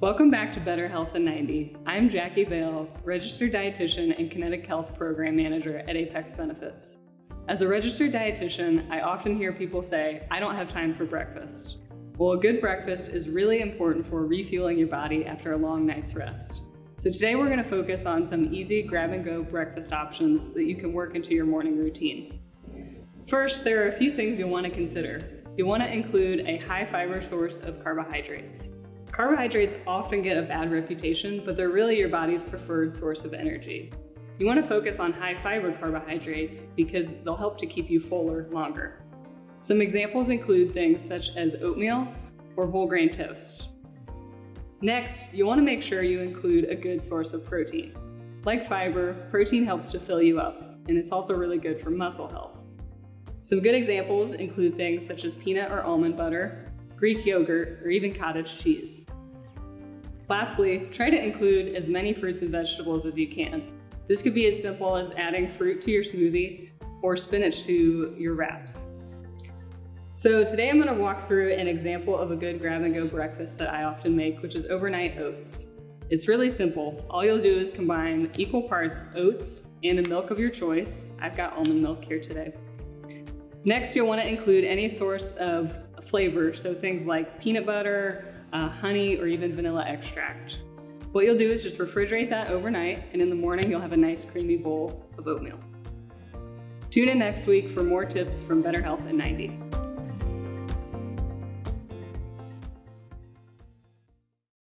Welcome back to Better Health in 90. I'm Jackie Vail, registered dietitian and Kinetiq Health Program Manager at Apex Benefits. As a registered dietitian, I often hear people say, I don't have time for breakfast. Well, a good breakfast is really important for refueling your body after a long night's rest. So today we're going to focus on some easy grab-and-go breakfast options that you can work into your morning routine. First, there are a few things you'll want to consider. You'll want to include a high-fiber source of carbohydrates. Carbohydrates often get a bad reputation, but they're really your body's preferred source of energy. You want to focus on high-fiber carbohydrates because they'll help to keep you fuller longer. Some examples include things such as oatmeal or whole grain toast. Next, you want to make sure you include a good source of protein. Like fiber, protein helps to fill you up, and it's also really good for muscle health. Some good examples include things such as peanut or almond butter, Greek yogurt, or even cottage cheese. Lastly, try to include as many fruits and vegetables as you can. This could be as simple as adding fruit to your smoothie or spinach to your wraps. So today I'm going to walk through an example of a good grab-and-go breakfast that I often make, which is overnight oats. It's really simple. All you'll do is combine equal parts oats and the milk of your choice. I've got almond milk here today. Next, you'll want to include any source of flavor, so things like peanut butter, honey, or even vanilla extract. What you'll do is just refrigerate that overnight, and in the morning you'll have a nice creamy bowl of oatmeal. Tune in next week for more tips from Better Health in 90.